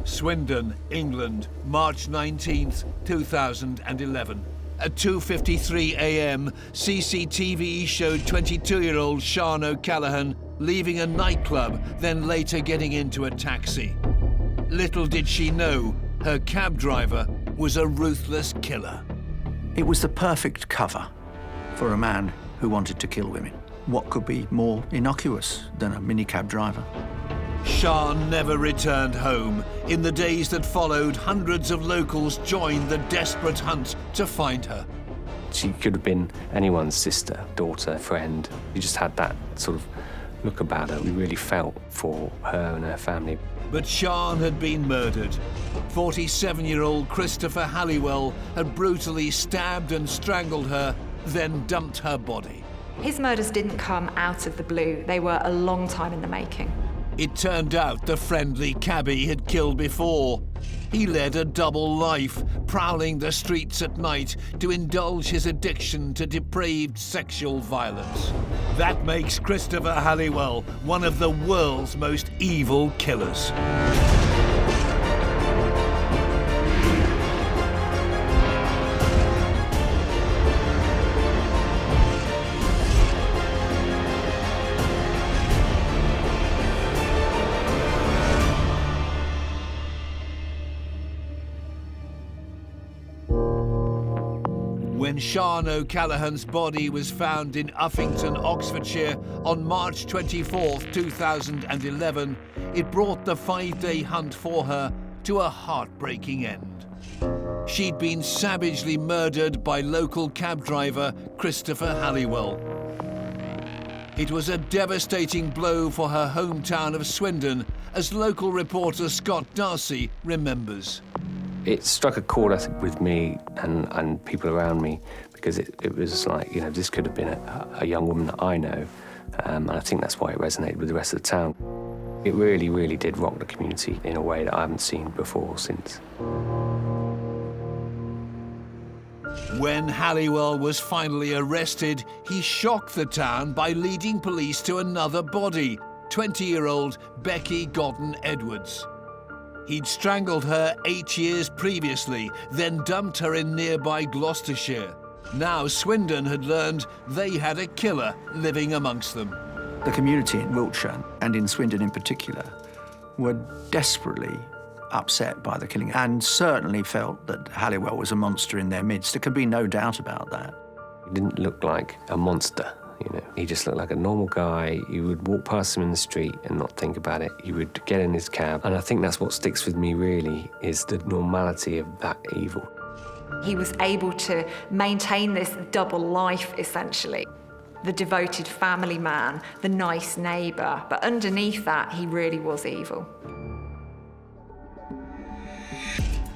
Swindon, England, March 19th, 2011. At 2:53 a.m, CCTV showed 22-year-old Sian O'Callaghan leaving a nightclub, then later getting into a taxi. Little did she know, her cab driver was a ruthless killer. It was the perfect cover for a man who wanted to kill women. What could be more innocuous than a minicab driver? Sian never returned home. In the days that followed, hundreds of locals joined the desperate hunt to find her. She could have been anyone's sister, daughter, friend. You just had that sort of look about her. We really felt for her and her family. But Sian had been murdered. 47-year-old Christopher Halliwell had brutally stabbed and strangled her, then dumped her body. His murders didn't come out of the blue. They were a long time in the making. It turned out the friendly Cabby had killed before. He led a double life, prowling the streets at night to indulge his addiction to depraved sexual violence. That makes Christopher Halliwell one of the world's most evil killers. When Sian O'Callaghan's body was found in Uffington, Oxfordshire on March 24, 2011, it brought the 5-day hunt for her to a heartbreaking end. She'd been savagely murdered by local cab driver Christopher Halliwell. It was a devastating blow for her hometown of Swindon, as local reporter Scott Darcy remembers. It struck a chord, I think, with me and people around me, because it was like, you know, this could have been a young woman that I know, and I think that's why it resonated with the rest of the town. It really, really did rock the community in a way that I haven't seen before since. When Halliwell was finally arrested, he shocked the town by leading police to another body, 20-year-old Becky Godden-Edwards. He'd strangled her 8 years previously, then dumped her in nearby Gloucestershire. Now Swindon had learned they had a killer living amongst them. The community in Wiltshire, and in Swindon in particular, were desperately upset by the killing and certainly felt that Halliwell was a monster in their midst. There could be no doubt about that. He didn't look like a monster. You know, he just looked like a normal guy. You would walk past him in the street and not think about it. You would get in his cab. And I think that's what sticks with me, really, is the normality of that evil. He was able to maintain this double life, essentially. The devoted family man, the nice neighbour, but underneath that, he really was evil.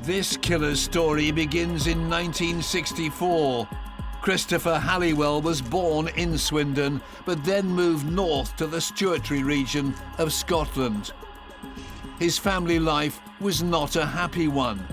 This killer's story begins in 1964. Christopher Halliwell was born in Swindon, but then moved north to the Stewartry region of Scotland. His family life was not a happy one.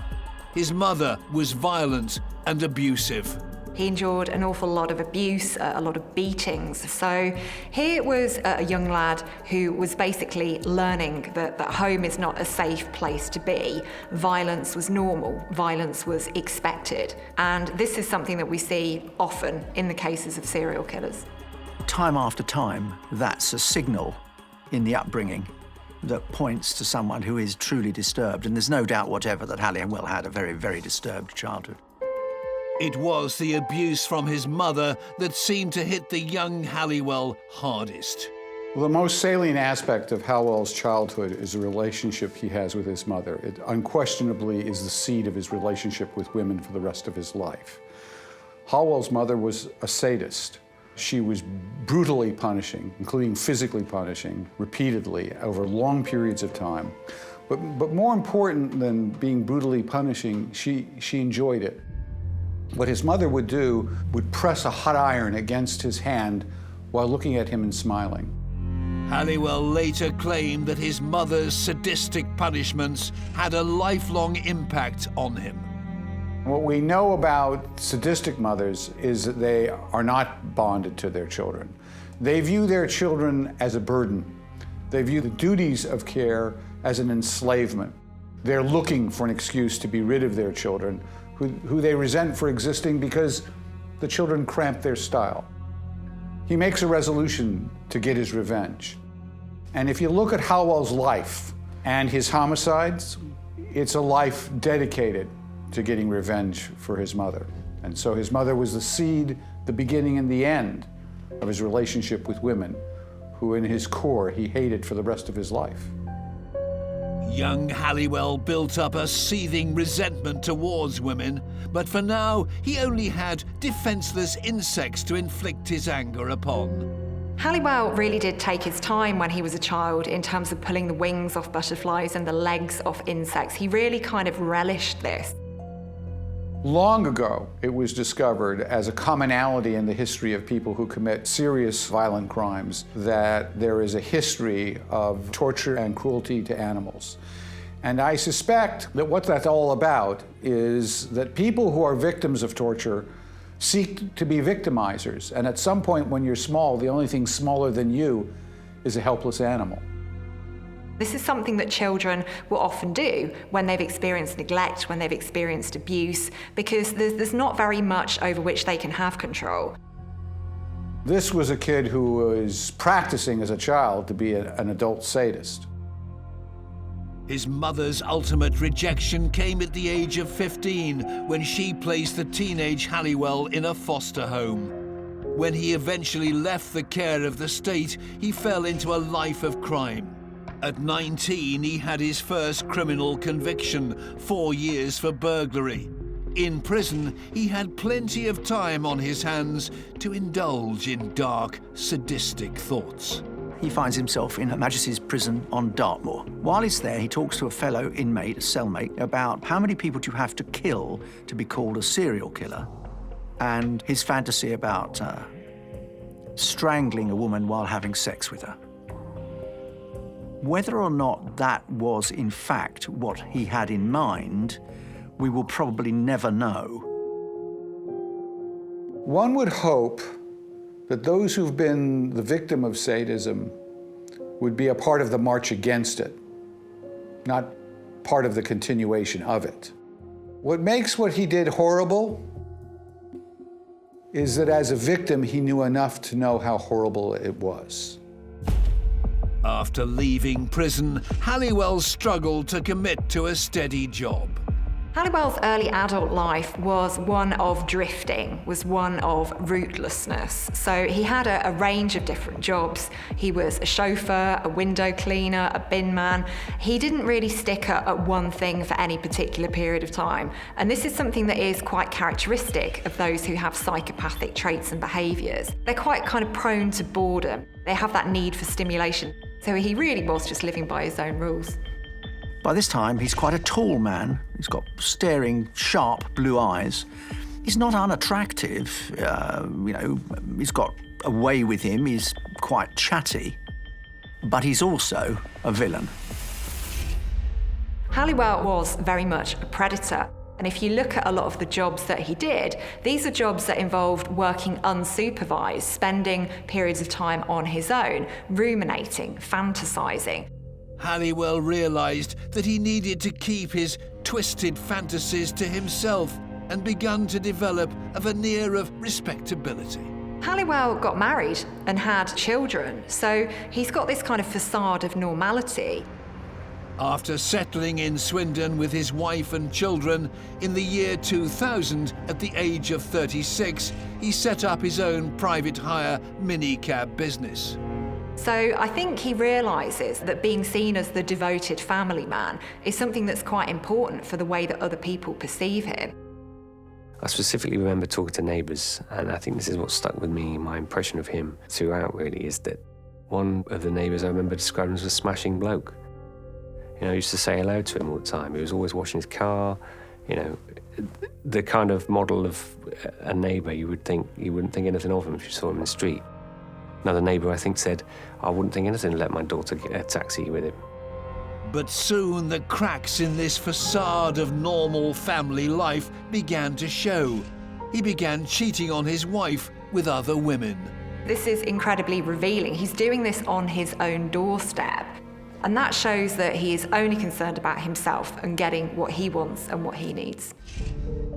His mother was violent and abusive. He endured an awful lot of abuse, a lot of beatings. So here was a young lad who was basically learning that home is not a safe place to be. Violence was normal, violence was expected. And this is something that we see often in the cases of serial killers. Time after time, that's a signal in the upbringing that points to someone who is truly disturbed. And there's no doubt whatever that Halliwell had a very, very disturbed childhood. It was the abuse from his mother that seemed to hit the young Halliwell hardest. Well, the most salient aspect of Halliwell's childhood is the relationship he has with his mother. It unquestionably is the seed of his relationship with women for the rest of his life. Halliwell's mother was a sadist. She was brutally punishing, including physically punishing, repeatedly over long periods of time. But more important than being brutally punishing, she enjoyed it. What his mother would do would press a hot iron against his hand while looking at him and smiling. Halliwell later claimed that his mother's sadistic punishments had a lifelong impact on him. What we know about sadistic mothers is that they are not bonded to their children. They view their children as a burden. They view the duties of care as an enslavement. They're looking for an excuse to be rid of their children, who they resent for existing because the children cramp their style. He makes a resolution to get his revenge. And if you look at Halliwell's life and his homicides, it's a life dedicated to getting revenge for his mother. And so his mother was the seed, the beginning and the end of his relationship with women, who in his core he hated for the rest of his life. Young Halliwell built up a seething resentment towards women, but for now he only had defenseless insects to inflict his anger upon. Halliwell really did take his time when he was a child in terms of pulling the wings off butterflies and the legs off insects. He really kind of relished this. Long ago, it was discovered as a commonality in the history of people who commit serious violent crimes that there is a history of torture and cruelty to animals. And I suspect that what that's all about is that people who are victims of torture seek to be victimizers. And at some point when you're small, the only thing smaller than you is a helpless animal. This is something that children will often do when they've experienced neglect, when they've experienced abuse, because there's not very much over which they can have control. This was a kid who was practicing as a child to be an adult sadist. His mother's ultimate rejection came at the age of 15, when she placed the teenage Halliwell in a foster home. When he eventually left the care of the state, he fell into a life of crime. At 19, he had his first criminal conviction, 4 years for burglary. In prison, he had plenty of time on his hands to indulge in dark, sadistic thoughts. He finds himself in Her Majesty's prison on Dartmoor. While he's there, he talks to a fellow inmate, a cellmate, about how many people do you have to kill to be called a serial killer, and his fantasy about strangling a woman while having sex with her. Whether or not that was, in fact, what he had in mind, we will probably never know. One would hope that those who've been the victim of sadism would be a part of the march against it, not part of the continuation of it. What makes what he did horrible is that as a victim, he knew enough to know how horrible it was. After leaving prison, Halliwell struggled to commit to a steady job. Halliwell's early adult life was one of drifting, was one of rootlessness. So he had a range of different jobs. He was a chauffeur, a window cleaner, a bin man. He didn't really stick at one thing for any particular period of time. And this is something that is quite characteristic of those who have psychopathic traits and behaviours. They're quite kind of prone to boredom. They have that need for stimulation. So he really was just living by his own rules. By this time, he's quite a tall man. He's got staring, sharp blue eyes. He's not unattractive, he's got a way with him. He's quite chatty, but he's also a villain. Halliwell was very much a predator. And if you look at a lot of the jobs that he did, these are jobs that involved working unsupervised, spending periods of time on his own, ruminating, fantasizing. Halliwell realized that he needed to keep his twisted fantasies to himself and begun to develop a veneer of respectability. Halliwell got married and had children, so he's got this kind of facade of normality. After settling in Swindon with his wife and children, in the year 2000, at the age of 36, he set up his own private hire minicab business. So I think he realises that being seen as the devoted family man is something that's quite important for the way that other people perceive him. I specifically remember talking to neighbours, and I think this is what stuck with me. My impression of him throughout really is that one of the neighbours I remember describing as a smashing bloke. You know, I used to say hello to him all the time. He was always washing his car, you know, the kind of model of a neighbour you wouldn't think anything of him if you saw him in the street. Another neighbour, I think, said, I wouldn't think anything to let my daughter get a taxi with him. But soon the cracks in this facade of normal family life began to show. He began cheating on his wife with other women. This is incredibly revealing. He's doing this on his own doorstep. And that shows that he is only concerned about himself and getting what he wants and what he needs.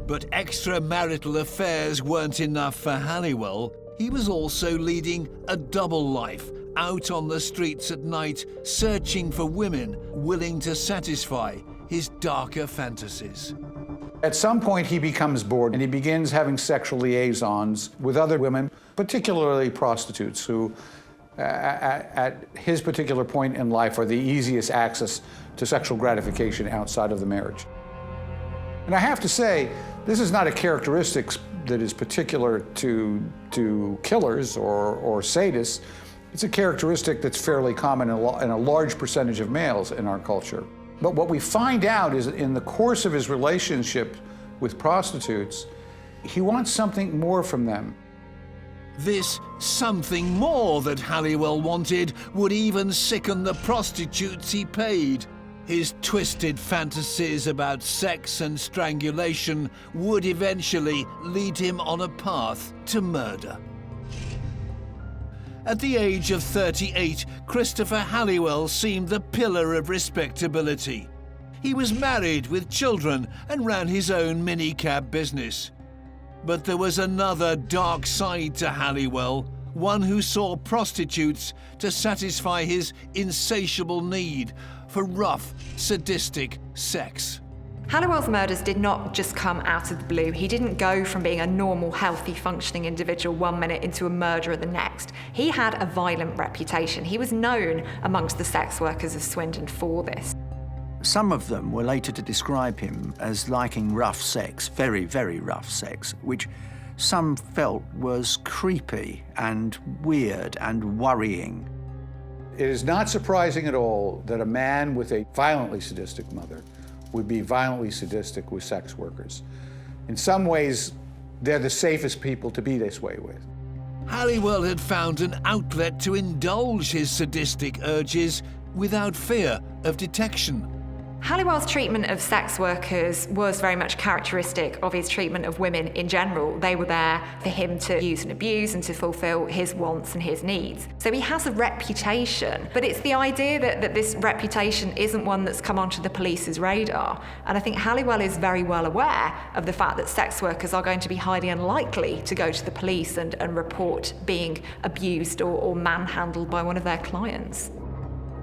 But extramarital affairs weren't enough for Halliwell. He was also leading a double life, out on the streets at night, searching for women willing to satisfy his darker fantasies. At some point, he becomes bored and he begins having sexual liaisons with other women, particularly prostitutes, who at his particular point in life are the easiest access to sexual gratification outside of the marriage. And I have to say, this is not a characteristic that is particular to killers or sadists. It's a characteristic that's fairly common in a large percentage of males in our culture. But what we find out is that in the course of his relationship with prostitutes, he wants something more from them. This something more that Halliwell wanted would even sicken the prostitutes he paid. His twisted fantasies about sex and strangulation would eventually lead him on a path to murder. At the age of 38, Christopher Halliwell seemed the pillar of respectability. He was married with children and ran his own minicab business. But there was another dark side to Halliwell, one who saw prostitutes to satisfy his insatiable need for rough, sadistic sex. Halliwell's murders did not just come out of the blue. He didn't go from being a normal, healthy, functioning individual one minute into a murderer the next. He had a violent reputation. He was known amongst the sex workers of Swindon for this. Some of them were later to describe him as liking rough sex, very, very rough sex, which some felt was creepy and weird and worrying. It is not surprising at all that a man with a violently sadistic mother would be violently sadistic with sex workers. In some ways, they're the safest people to be this way with. Halliwell had found an outlet to indulge his sadistic urges without fear of detection. Halliwell's treatment of sex workers was very much characteristic of his treatment of women in general. They were there for him to use and abuse and to fulfill his wants and his needs. So he has a reputation, but it's the idea that this reputation isn't one that's come onto the police's radar. And I think Halliwell is very well aware of the fact that sex workers are going to be highly unlikely to go to the police and report being abused or manhandled by one of their clients.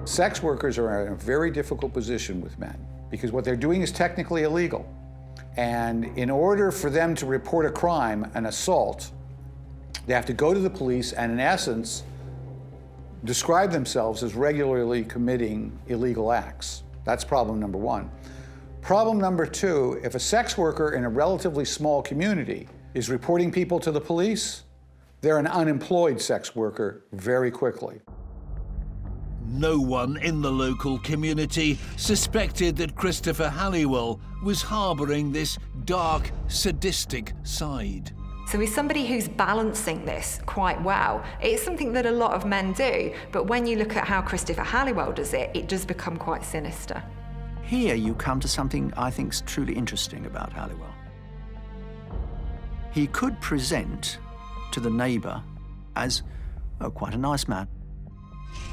Sex workers are in a very difficult position with men because what they're doing is technically illegal. And in order for them to report a crime, an assault, they have to go to the police and in essence, describe themselves as regularly committing illegal acts. That's problem number one. Problem number two, if a sex worker in a relatively small community is reporting people to the police, they're an unemployed sex worker very quickly. No one in the local community suspected that Christopher Halliwell was harbouring this dark, sadistic side. So he's somebody who's balancing this quite well. It's something that a lot of men do, but when you look at how Christopher Halliwell does it, it does become quite sinister. Here you come to something I think's truly interesting about Halliwell. He could present to the neighbour as quite a nice man.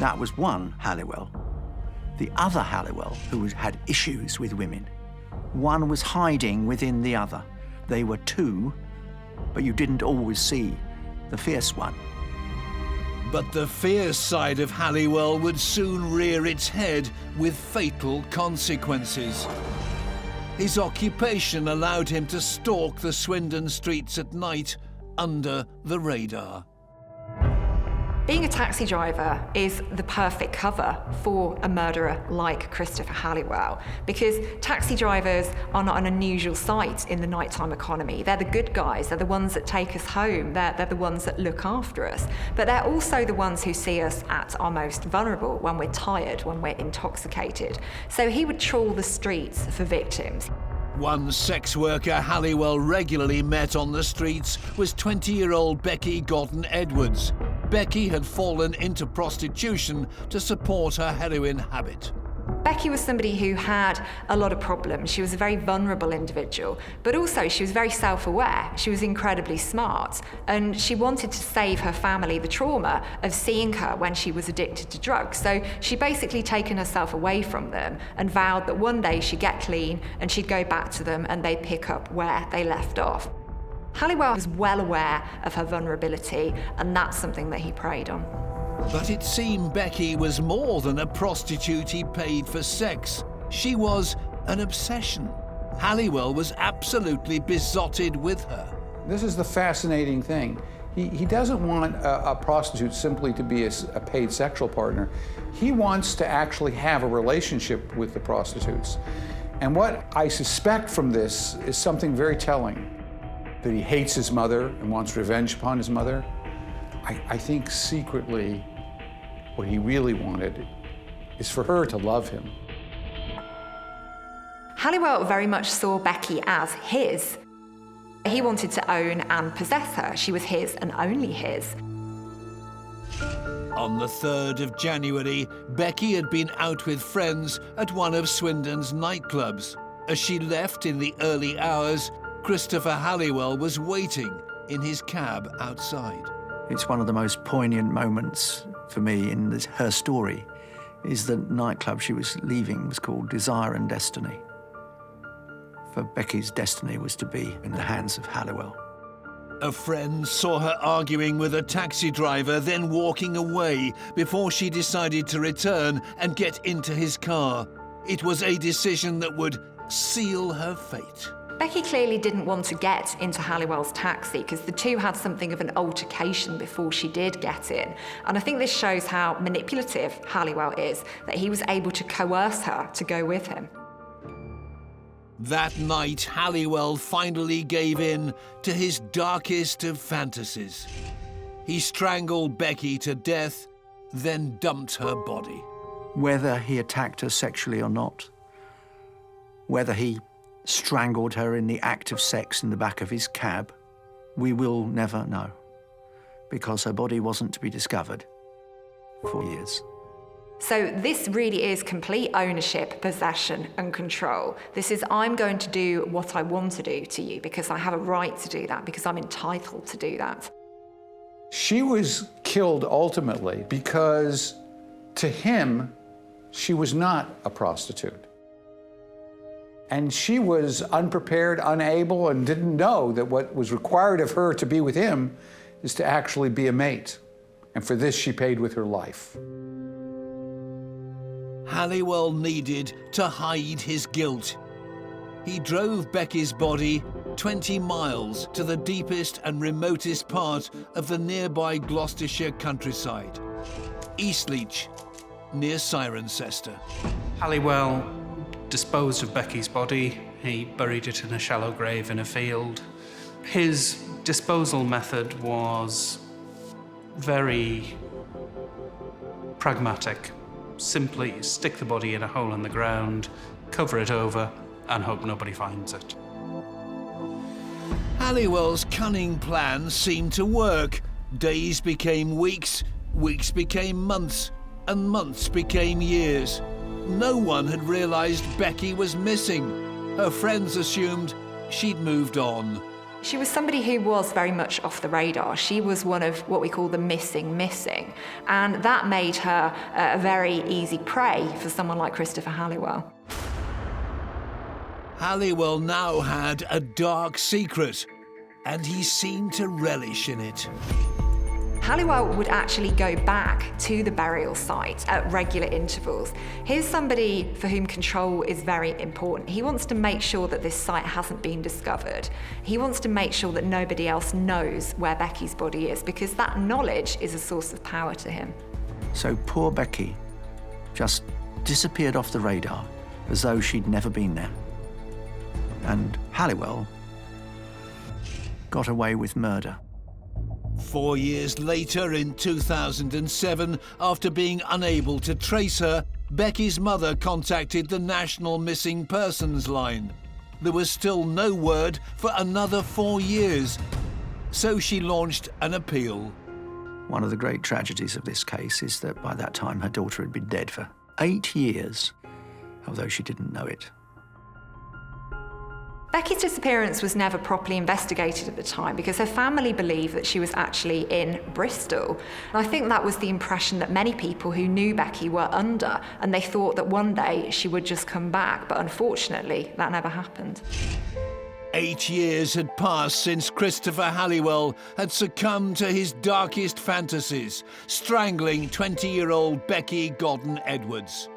That was one Halliwell. The other Halliwell, who had issues with women, one was hiding within the other. They were two, but you didn't always see the fierce one. But the fierce side of Halliwell would soon rear its head with fatal consequences. His occupation allowed him to stalk the Swindon streets at night under the radar. Being a taxi driver is the perfect cover for a murderer like Christopher Halliwell, because taxi drivers are not an unusual sight in the nighttime economy. They're the good guys, they're the ones that take us home, they're the ones that look after us, but they're also the ones who see us at our most vulnerable, when we're tired, when we're intoxicated. So he would trawl the streets for victims. One sex worker Halliwell regularly met on the streets was 20-year-old Becky Edwards. Becky had fallen into prostitution to support her heroin habit. Becky was somebody who had a lot of problems. She was a very vulnerable individual, but also she was very self-aware. She was incredibly smart, and she wanted to save her family the trauma of seeing her when she was addicted to drugs. So she'd basically taken herself away from them and vowed that one day she'd get clean and she'd go back to them and they'd pick up where they left off. Halliwell was well aware of her vulnerability, and that's something that he preyed on. But it seemed Becky was more than a prostitute he paid for sex. She was an obsession. Halliwell was absolutely besotted with her. This is the fascinating thing. He doesn't want a prostitute simply to be a paid sexual partner. He wants to actually have a relationship with the prostitutes. And what I suspect from this is something very telling, that he hates his mother and wants revenge upon his mother. I think secretly what he really wanted is for her to love him. Halliwell very much saw Becky as his. He wanted to own and possess her. She was his and only his. On the 3rd of January, Becky had been out with friends at one of Swindon's nightclubs. As she left in the early hours, Christopher Halliwell was waiting in his cab outside. It's one of the most poignant moments for me in her story, is the nightclub she was leaving was called Desire and Destiny. For Becky's destiny was to be in the hands of Halliwell. A friend saw her arguing with a taxi driver, then walking away before she decided to return and get into his car. It was a decision that would seal her fate. Becky clearly didn't want to get into Halliwell's taxi because the two had something of an altercation before she did get in. And I think this shows how manipulative Halliwell is, that he was able to coerce her to go with him. That night, Halliwell finally gave in to his darkest of fantasies. He strangled Becky to death, then dumped her body. Whether he attacked her sexually or not, whether he strangled her in the act of sex in the back of his cab, we will never know, because her body wasn't to be discovered for years. So this really is complete ownership, possession and control. This is, I'm going to do what I want to do to you because I have a right to do that, because I'm entitled to do that. She was killed ultimately because to him, she was not a prostitute. And she was unprepared, unable, and didn't know that what was required of her to be with him is to actually be a mate. And for this, she paid with her life. Halliwell needed to hide his guilt. He drove Becky's body 20 miles to the deepest and remotest part of the nearby Gloucestershire countryside, Eastleach, near Cirencester. Halliwell disposed of Becky's body. He buried it in a shallow grave in a field. His disposal method was very pragmatic. Simply stick the body in a hole in the ground, cover it over, and hope nobody finds it. Halliwell's cunning plan seemed to work. Days became weeks, weeks became months, and months became years. No one had realized Becky was missing. Her friends assumed she'd moved on. She was somebody who was very much off the radar. She was one of what we call the missing, and that made her a very easy prey for someone like Christopher Halliwell. Halliwell now had a dark secret, and he seemed to relish in it. Halliwell would actually go back to the burial site at regular intervals. Here's somebody for whom control is very important. He wants to make sure that this site hasn't been discovered. He wants to make sure that nobody else knows where Becky's body is, because that knowledge is a source of power to him. So poor Becky just disappeared off the radar as though she'd never been there. And Halliwell got away with murder. 4 years later, in 2007, after being unable to trace her, Becky's mother contacted the National Missing Persons Line. There was still no word for another 4 years, so she launched an appeal. One of the great tragedies of this case is that by that time her daughter had been dead for 8 years. although she didn't know it. Becky's disappearance was never properly investigated at the time because her family believed that she was actually in Bristol. And I think that was the impression that many people who knew Becky were under, and they thought that one day she would just come back, but unfortunately that never happened. 8 years had passed since Christopher Halliwell had succumbed to his darkest fantasies, strangling 20-year-old Becky Godden Edwards.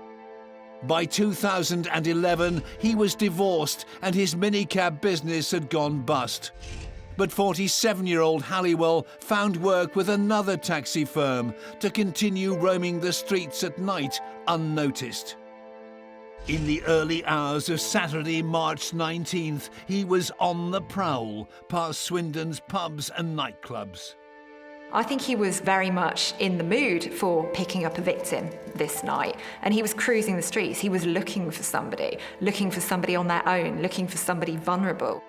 By 2011, he was divorced and his minicab business had gone bust. But 47-year-old Halliwell found work with another taxi firm to continue roaming the streets at night unnoticed. In the early hours of Saturday, March 19th, he was on the prowl past Swindon's pubs and nightclubs. I think he was very much in the mood for picking up a victim this night, and he was cruising the streets. He was looking for somebody on their own, looking for somebody vulnerable.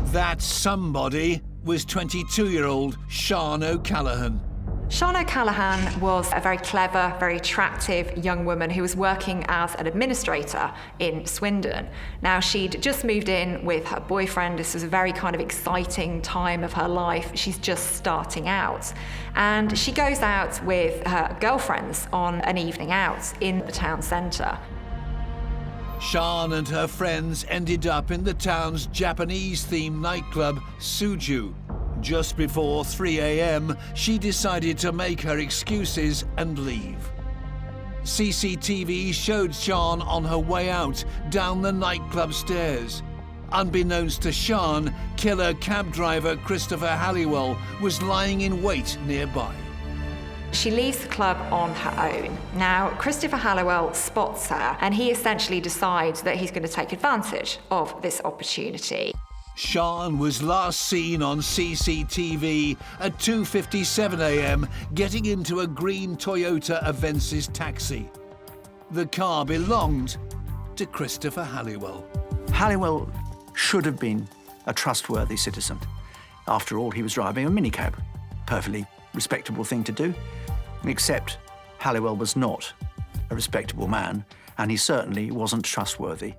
That somebody was 22-year-old Sian O'Callaghan. Sian O'Callaghan was a very clever, very attractive young woman who was working as an administrator in Swindon. Now, she'd just moved in with her boyfriend. This was a very kind of exciting time of her life. She's just starting out. And she goes out with her girlfriends on an evening out in the town centre. Sian and her friends ended up in the town's Japanese-themed nightclub, Suju. Just before 3 a.m, she decided to make her excuses and leave. CCTV showed Sian on her way out down the nightclub stairs. Unbeknownst to Sian, killer cab driver Christopher Halliwell was lying in wait nearby. She leaves the club on her own. Now, Christopher Halliwell spots her, and he essentially decides that he's going to take advantage of this opportunity. Sian was last seen on CCTV at 2:57 a.m. getting into a green Toyota Avensis taxi. The car belonged to Christopher Halliwell. Halliwell should have been a trustworthy citizen. After all, he was driving a minicab. Perfectly respectable thing to do. Except Halliwell was not a respectable man, and he certainly wasn't trustworthy.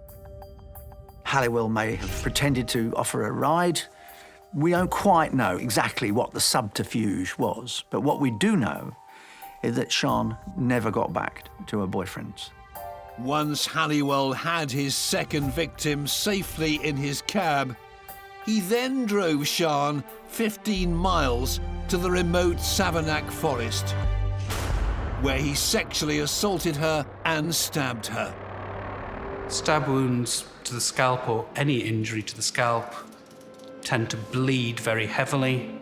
Halliwell may have pretended to offer a ride. We don't quite know exactly what the subterfuge was, but what we do know is that Sian never got back to her boyfriend's. Once Halliwell had his second victim safely in his cab, he then drove Sian 15 miles to the remote Savernake forest, where he sexually assaulted her and stabbed her. Stab wounds to the scalp, or any injury to the scalp, tend to bleed very heavily.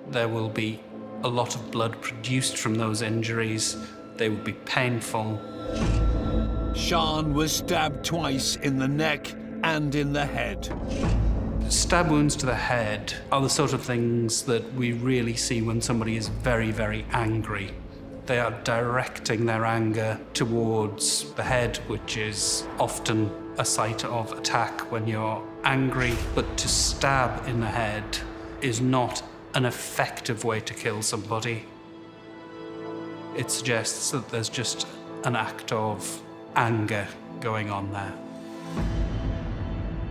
There will be a lot of blood produced from those injuries. They will be painful. Sian was stabbed twice in the neck and in the head. Stab wounds to the head are the sort of things that we really see when somebody is very, very angry. They are directing their anger towards the head, which is often a site of attack when you're angry. But to stab in the head is not an effective way to kill somebody. It suggests that there's just an act of anger going on there.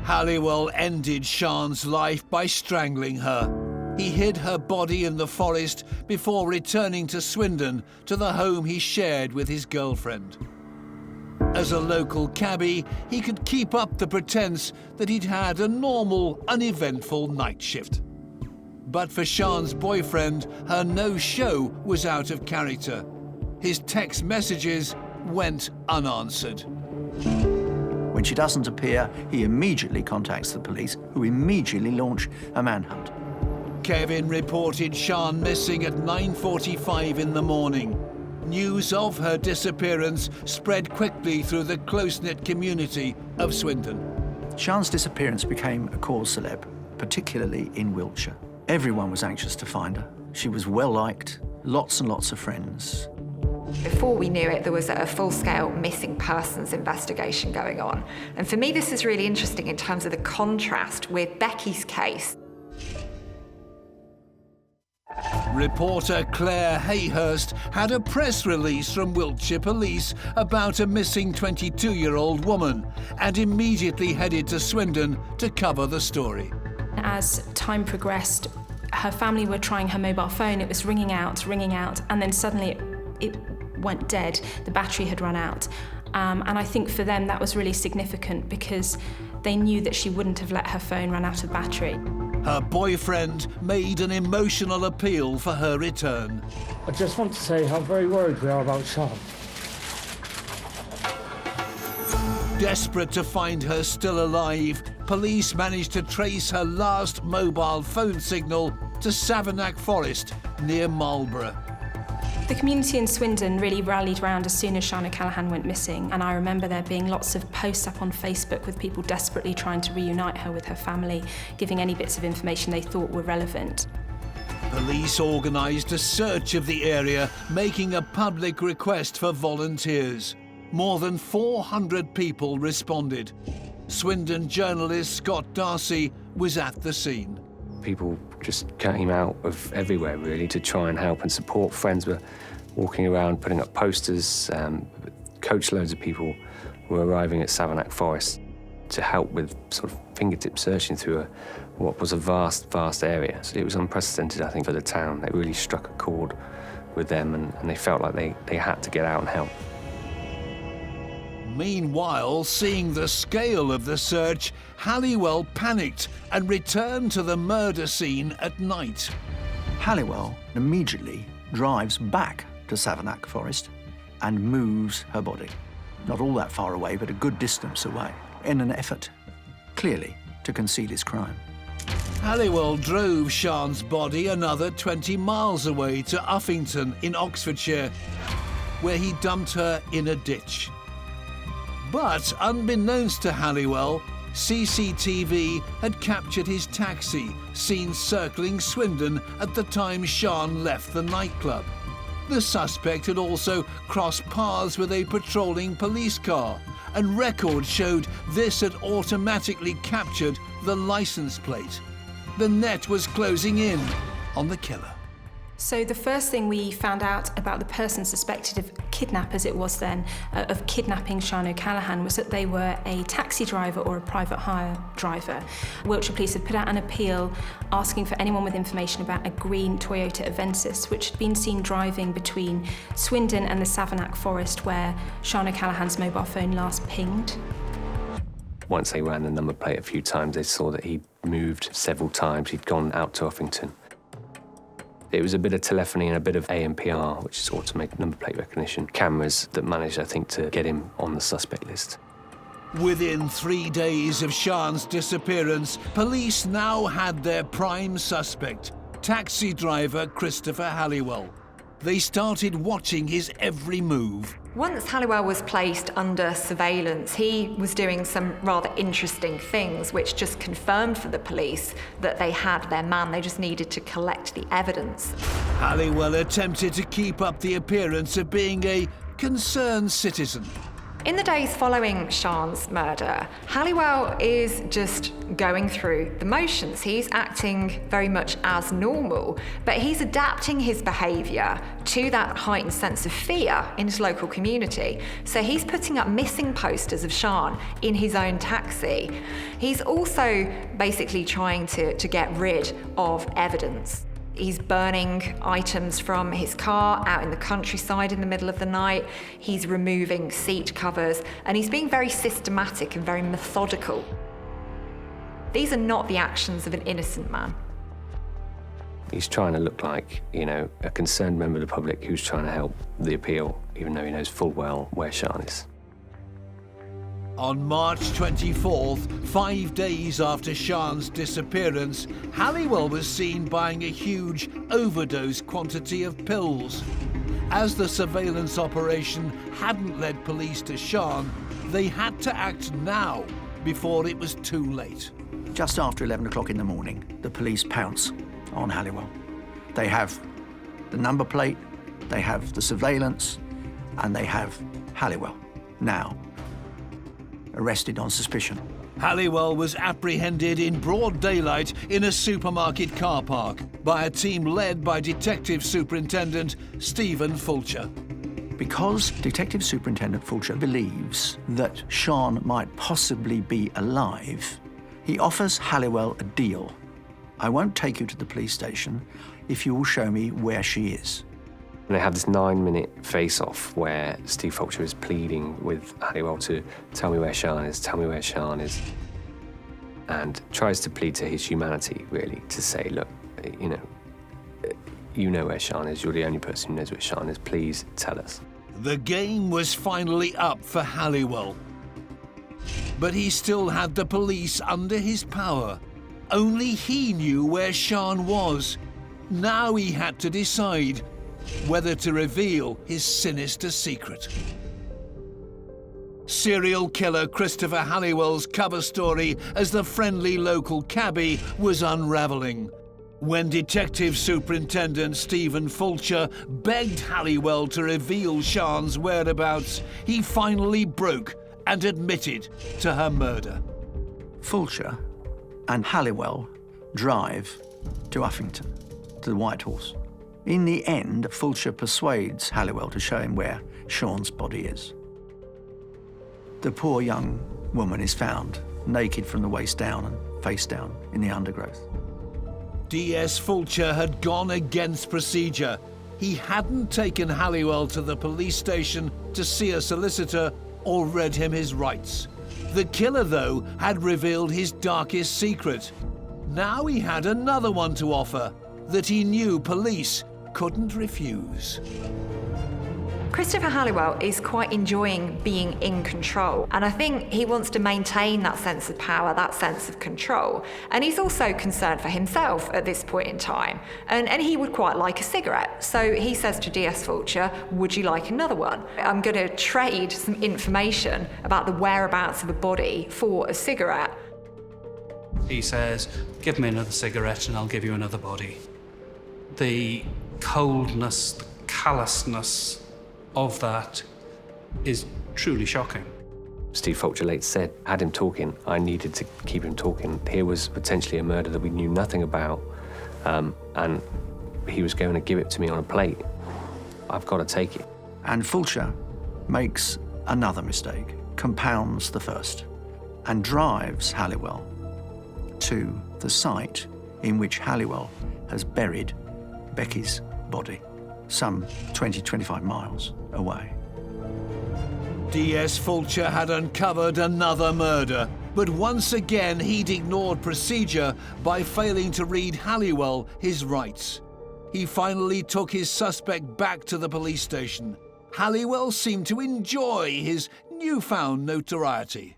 Halliwell ended Sian's life by strangling her. He hid her body in the forest before returning to Swindon, to the home he shared with his girlfriend. As a local cabby, he could keep up the pretense that he'd had a normal, uneventful night shift. But for Sian's boyfriend, her no-show was out of character. His text messages went unanswered. When she doesn't appear, he immediately contacts the police, who immediately launch a manhunt. Kevin reported Sian missing at 9:45 in the morning. News of her disappearance spread quickly through the close-knit community of Swindon. Sian's disappearance became a cause célèbre, particularly in Wiltshire. Everyone was anxious to find her. She was well-liked, lots and lots of friends. Before we knew it, there was a full-scale missing persons investigation going on. And for me, this is really interesting in terms of the contrast with Becky's case. Reporter Claire Hayhurst had a press release from Wiltshire Police about a missing 22-year-old woman and immediately headed to Swindon to cover the story. As time progressed, her family were trying her mobile phone. It was ringing out, and then suddenly it went dead. The battery had run out. And I think for them that was really significant because they knew that she wouldn't have let her phone run out of battery. Her boyfriend made an emotional appeal for her return. I just want to say how very worried we are about Sian. Desperate to find her still alive, police managed to trace her last mobile phone signal to Savernake Forest near Marlborough. The community in Swindon really rallied round as soon as Sian O'Callaghan went missing, and I remember there being lots of posts up on Facebook with people desperately trying to reunite her with her family, giving any bits of information they thought were relevant. Police organised a search of the area, making a public request for volunteers. More than 400 people responded. Swindon journalist Scott Darcy was at the scene. People just came out of everywhere, really, to try and help and support. Friends were walking around, putting up posters. Coachloads of people were arriving at Savernake Forest to help with sort of fingertip searching through what was a vast, vast area. So it was unprecedented, I think, for the town. It really struck a chord with them, and they felt like they had to get out and help. Meanwhile, seeing the scale of the search, Halliwell panicked and returned to the murder scene at night. Halliwell immediately drives back to Savernake Forest and moves her body. Not all that far away, but a good distance away, in an effort, clearly, to conceal his crime. Halliwell drove Sian's body another 20 miles away to Uffington in Oxfordshire, where he dumped her in a ditch. But unbeknownst to Halliwell, CCTV had captured his taxi, seen circling Swindon at the time Sian left the nightclub. The suspect had also crossed paths with a patrolling police car, and records showed this had automatically captured the license plate. The net was closing in on the killer. So the first thing we found out about the person suspected of kidnap, as it was then, of kidnapping Sian O'Callaghan, was that they were a taxi driver or a private hire driver. Wiltshire Police had put out an appeal asking for anyone with information about a green Toyota Avensis, which had been seen driving between Swindon and the Savernake Forest, where Sian O'Callaghan's mobile phone last pinged. Once they ran the number plate a few times, they saw that he'd moved several times. He'd gone out to Uffington. It was a bit of telephony and a bit of ANPR, which is automated number plate recognition cameras, that managed, I think, to get him on the suspect list. Within 3 days of Sian's disappearance, police now had their prime suspect, taxi driver Christopher Halliwell. They started watching his every move. Once Halliwell was placed under surveillance, he was doing some rather interesting things, which just confirmed for the police that they had their man. They just needed to collect the evidence. Halliwell attempted to keep up the appearance of being a concerned citizen. In the days following Sian's murder, Halliwell is just going through the motions. He's acting very much as normal, but he's adapting his behaviour to that heightened sense of fear in his local community. So he's putting up missing posters of Sian in his own taxi. He's also basically trying to get rid of evidence. He's burning items from his car out in the countryside in the middle of the night. He's removing seat covers, and he's being very systematic and very methodical. These are not the actions of an innocent man. He's trying to look like, a concerned member of the public who's trying to help the appeal, even though he knows full well where Sian is. On March 24th, 5 days after Sian's disappearance, Halliwell was seen buying a huge overdose quantity of pills. As the surveillance operation hadn't led police to Sian, they had to act now before it was too late. Just after 11 o'clock in the morning, the police pounce on Halliwell. They have the number plate, they have the surveillance, and they have Halliwell now arrested on suspicion Halliwell was apprehended in broad daylight in a supermarket car park by a team led by Detective Superintendent Stephen Fulcher. Because Detective Superintendent Fulcher believes that Sian might possibly be alive, he offers Halliwell a deal. I won't take you to the police station if you will show me where she is. And they have this 9-minute face-off where Steve Fulcher is pleading with Halliwell to tell me where Sian is, tell me where Sian is. And tries to plead to his humanity, really, to say, look, you know where Sian is, you're the only person who knows where Sian is, please tell us. The game was finally up for Halliwell. But he still had the police under his power. Only he knew where Sian was. Now he had to decide whether to reveal his sinister secret. Serial killer Christopher Halliwell's cover story as the friendly local Cabby was unravelling. When Detective Superintendent Stephen Fulcher begged Halliwell to reveal Sian's whereabouts, he finally broke and admitted to her murder. Fulcher and Halliwell drive to Uffington, to the White Horse. In the end, Fulcher persuades Halliwell to show him where Sian's body is. The poor young woman is found, naked from the waist down and face down in the undergrowth. DS Fulcher had gone against procedure. He hadn't taken Halliwell to the police station to see a solicitor or read him his rights. The killer, though, had revealed his darkest secret. Now he had another one to offer that he knew police couldn't refuse. Christopher Halliwell is quite enjoying being in control, and I think he wants to maintain that sense of power, that sense of control. And he's also concerned for himself at this point in time, and he would quite like a cigarette. So he says to DS Fulcher, would you like another one? I'm going to trade some information about the whereabouts of a body for a cigarette. He says, give me another cigarette and I'll give you another body. The coldness, the callousness of that is truly shocking. Steve Fulcher later said, had him talking, I needed to keep him talking. Here was potentially a murder that we knew nothing about, and he was going to give it to me on a plate. I've got to take it. And Fulcher makes another mistake, compounds the first, and drives Halliwell to the site in which Halliwell has buried Becky's body, some 20-25 miles away. DS Fulcher had uncovered another murder, but once again he'd ignored procedure by failing to read Halliwell his rights. He finally took his suspect back to the police station. Halliwell seemed to enjoy his newfound notoriety.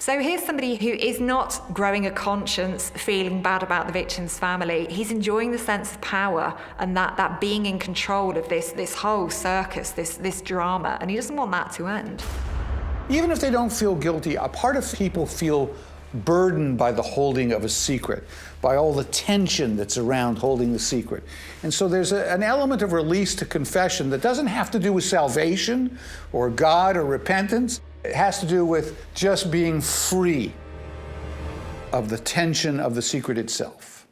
So here's somebody who is not growing a conscience, feeling bad about the victim's family. He's enjoying the sense of power and that being in control of this whole circus, this drama, and he doesn't want that to end. Even if they don't feel guilty, a part of people feel burdened by the holding of a secret, by all the tension that's around holding the secret. And so there's an element of release to confession that doesn't have to do with salvation or God or repentance. It has to do with just being free of the tension of the secret itself.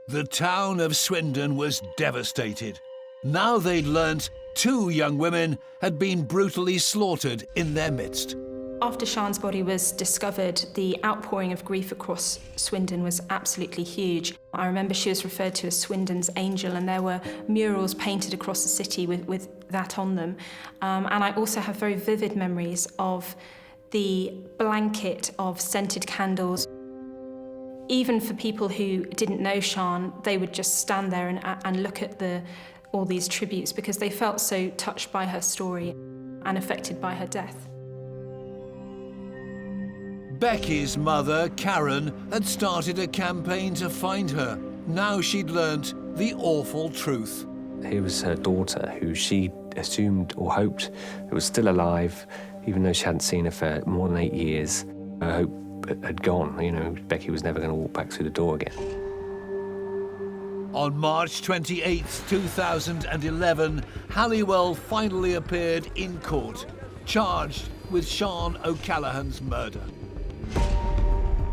The town of Swindon was devastated. Now they'd learnt 2 young women had been brutally slaughtered in their midst. After Sian's body was discovered, the outpouring of grief across Swindon was absolutely huge. I remember she was referred to as Swindon's angel, and there were murals painted across the city with that on them. And I also have very vivid memories of the blanket of scented candles. Even for people who didn't know Sian, they would just stand there and look at all these tributes because they felt so touched by her story and affected by her death. Becky's mother, Karen, had started a campaign to find her. Now she'd learnt the awful truth. Here was her daughter, who she assumed or hoped was still alive, even though she hadn't seen her for more than 8 years. Her hope had gone. You know, Becky was never going to walk back through the door again. On March 28, 2011, Halliwell finally appeared in court, charged with Sian O'Callaghan's murder.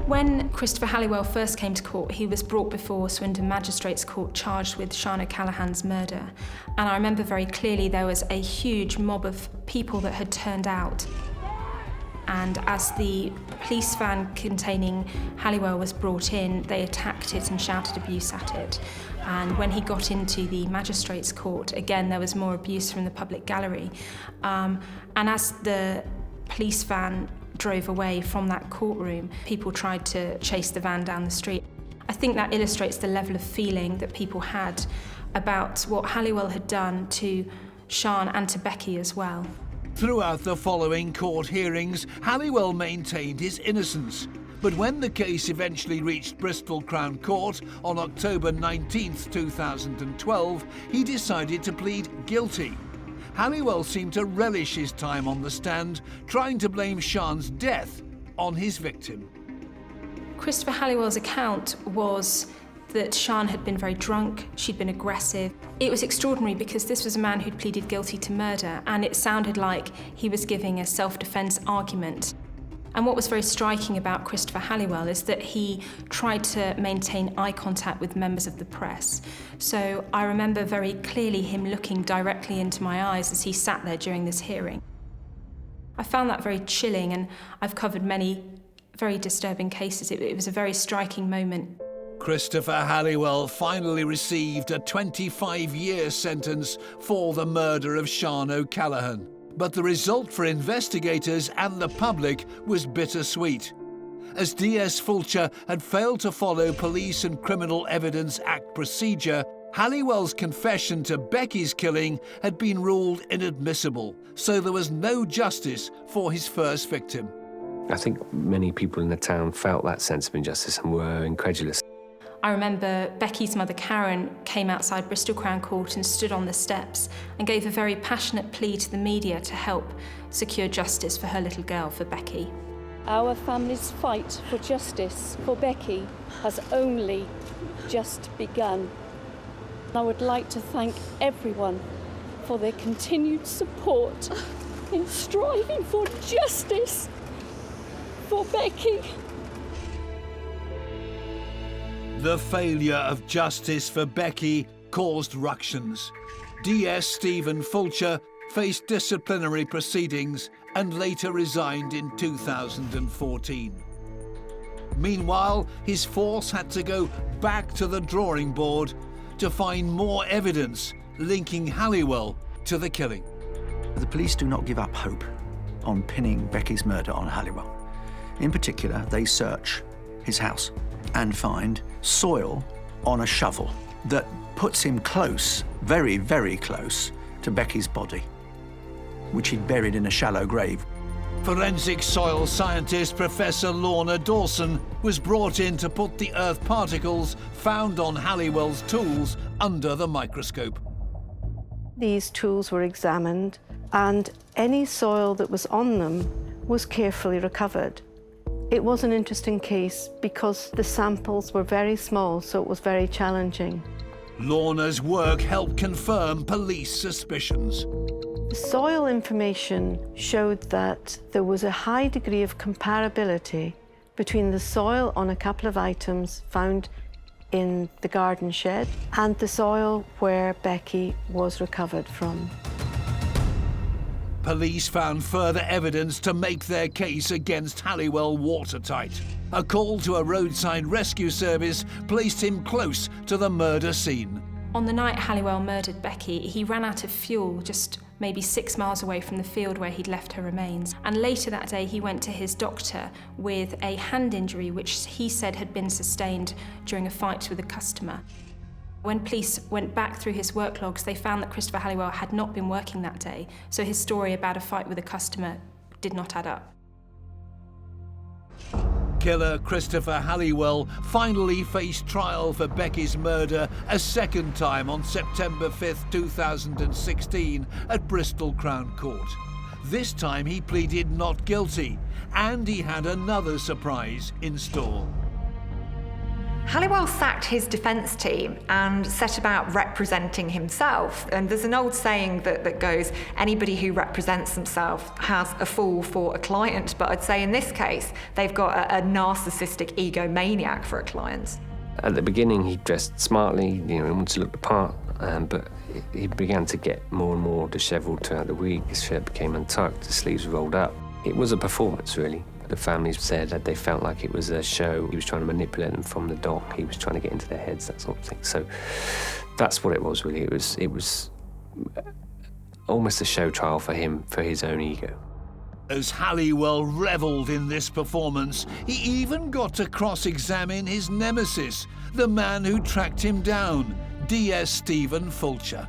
When Christopher Halliwell first came to court, he was brought before Swindon Magistrates Court charged with Sian O'Callaghan's murder. And I remember very clearly there was a huge mob of people that had turned out. And as the police van containing Halliwell was brought in, they attacked it and shouted abuse at it. And when he got into the magistrates' court, again, there was more abuse from the public gallery. And as the police van drove away from that courtroom, people tried to chase the van down the street. I think that illustrates the level of feeling that people had about what Halliwell had done to Sian and to Becky as well. Throughout the following court hearings, Halliwell maintained his innocence. But when the case eventually reached Bristol Crown Court on October 19, 2012, he decided to plead guilty. Halliwell seemed to relish his time on the stand, trying to blame Sian's death on his victim. Christopher Halliwell's account was that Sian had been very drunk, she'd been aggressive. It was extraordinary because this was a man who'd pleaded guilty to murder, and it sounded like he was giving a self-defense argument. And what was very striking about Christopher Halliwell is that he tried to maintain eye contact with members of the press. So I remember very clearly him looking directly into my eyes as he sat there during this hearing. I found that very chilling, and I've covered many very disturbing cases. It was a very striking moment. Christopher Halliwell finally received a 25-year sentence for the murder of Sian O'Callaghan. But the result for investigators and the public was bittersweet. As DS Fulcher had failed to follow Police and Criminal Evidence Act procedure, Halliwell's confession to Becky's killing had been ruled inadmissible, so there was no justice for his first victim. I think many people in the town felt that sense of injustice and were incredulous. I remember Becky's mother, Karen, came outside Bristol Crown Court and stood on the steps and gave a very passionate plea to the media to help secure justice for her little girl, for Becky. Our family's fight for justice for Becky has only just begun. I would like to thank everyone for their continued support in striving for justice for Becky. The failure of justice for Becky caused ructions. DS Stephen Fulcher faced disciplinary proceedings and later resigned in 2014. Meanwhile, his force had to go back to the drawing board to find more evidence linking Halliwell to the killing. The police do not give up hope on pinning Becky's murder on Halliwell. In particular, they search his house and find soil on a shovel that puts him close, very, very close, to Becky's body, which he'd buried in a shallow grave. Forensic soil scientist Professor Lorna Dawson was brought in to put the earth particles found on Halliwell's tools under the microscope. These tools were examined, and any soil that was on them was carefully recovered. It was an interesting case because the samples were very small, so it was very challenging. Lorna's work helped confirm police suspicions. The soil information showed that there was a high degree of comparability between the soil on a couple of items found in the garden shed and the soil where Becky was recovered from. Police found further evidence to make their case against Halliwell watertight. A call to a roadside rescue service placed him close to the murder scene. On the night Halliwell murdered Becky, he ran out of fuel just maybe 6 miles away from the field where he'd left her remains. And later that day, he went to his doctor with a hand injury, which he said had been sustained during a fight with a customer. When police went back through his work logs, they found that Christopher Halliwell had not been working that day, so his story about a fight with a customer did not add up. Killer Christopher Halliwell finally faced trial for Becky's murder a second time on September 5, 2016 at Bristol Crown Court. This time he pleaded not guilty, and he had another surprise in store. Halliwell sacked his defence team and set about representing himself. And there's an old saying that goes, anybody who represents themselves has a fool for a client. But I'd say in this case, they've got a narcissistic egomaniac for a client. At the beginning, he dressed smartly, he wanted to look the part, but he began to get more and more dishevelled throughout the week. His shirt became untucked, his sleeves rolled up. It was a performance, really. The families said that they felt like it was a show. He was trying to manipulate them from the dock. He was trying to get into their heads, that sort of thing. So that's what it was, really. It was almost a show trial for him, for his own ego. As Halliwell revelled in this performance, he even got to cross-examine his nemesis, the man who tracked him down, DS Stephen Fulcher.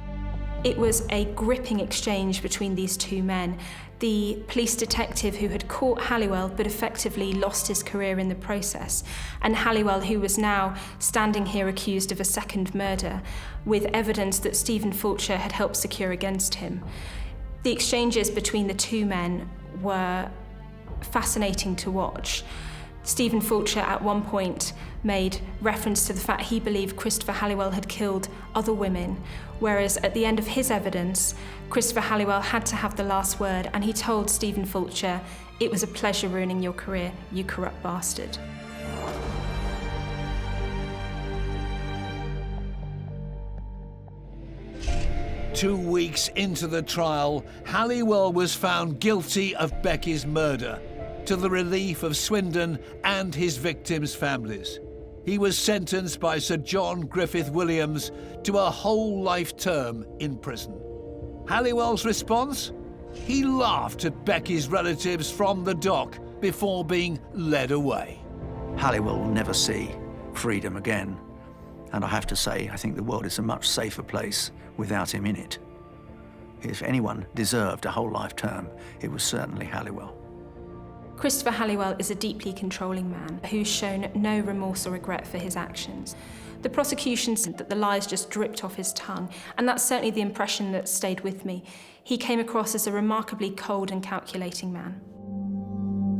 It was a gripping exchange between these two men. The police detective who had caught Halliwell but effectively lost his career in the process, and Halliwell, who was now standing here accused of a second murder, with evidence that Stephen Fulcher had helped secure against him. The exchanges between the two men were fascinating to watch. Stephen Fulcher at one point made reference to the fact he believed Christopher Halliwell had killed other women, whereas at the end of his evidence, Christopher Halliwell had to have the last word, and he told Stephen Fulcher, "It was a pleasure ruining your career, you corrupt bastard." Two weeks into the trial, Halliwell was found guilty of Becky's murder, to the relief of Swindon and his victims' families. He was sentenced by Sir John Griffith Williams to a whole life term in prison. Halliwell's response? He laughed at Becky's relatives from the dock before being led away. Halliwell will never see freedom again. And I have to say, I think the world is a much safer place without him in it. If anyone deserved a whole life term, it was certainly Halliwell. Christopher Halliwell is a deeply controlling man who's shown no remorse or regret for his actions. The prosecution said that the lies just dripped off his tongue, and that's certainly the impression that stayed with me. He came across as a remarkably cold and calculating man.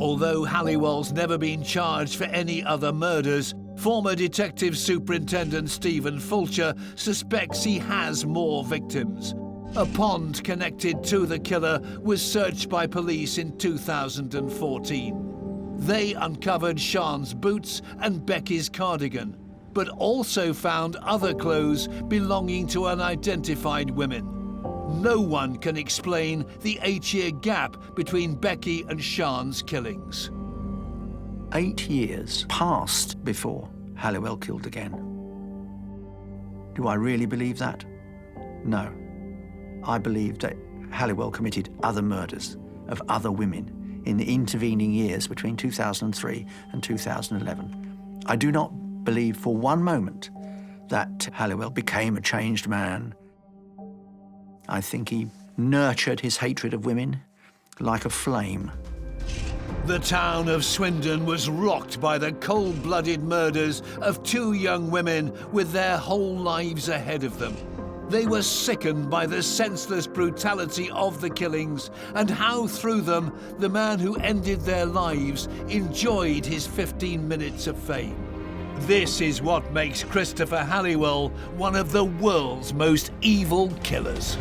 Although Halliwell's never been charged for any other murders, former Detective Superintendent Stephen Fulcher suspects he has more victims. A pond connected to the killer was searched by police in 2014. They uncovered Sian's boots and Becky's cardigan, but also found other clothes belonging to unidentified women. No one can explain the 8-year gap between Becky and Sian's killings. 8 years passed before Halliwell killed again. Do I really believe that? No. I believe that Halliwell committed other murders of other women in the intervening years between 2003 and 2011. I do not believe for one moment that Halliwell became a changed man. I think he nurtured his hatred of women like a flame. The town of Swindon was rocked by the cold-blooded murders of 2 young women with their whole lives ahead of them. They were sickened by the senseless brutality of the killings and how through them the man who ended their lives enjoyed his 15 minutes of fame. This is what makes Christopher Halliwell one of the world's most evil killers.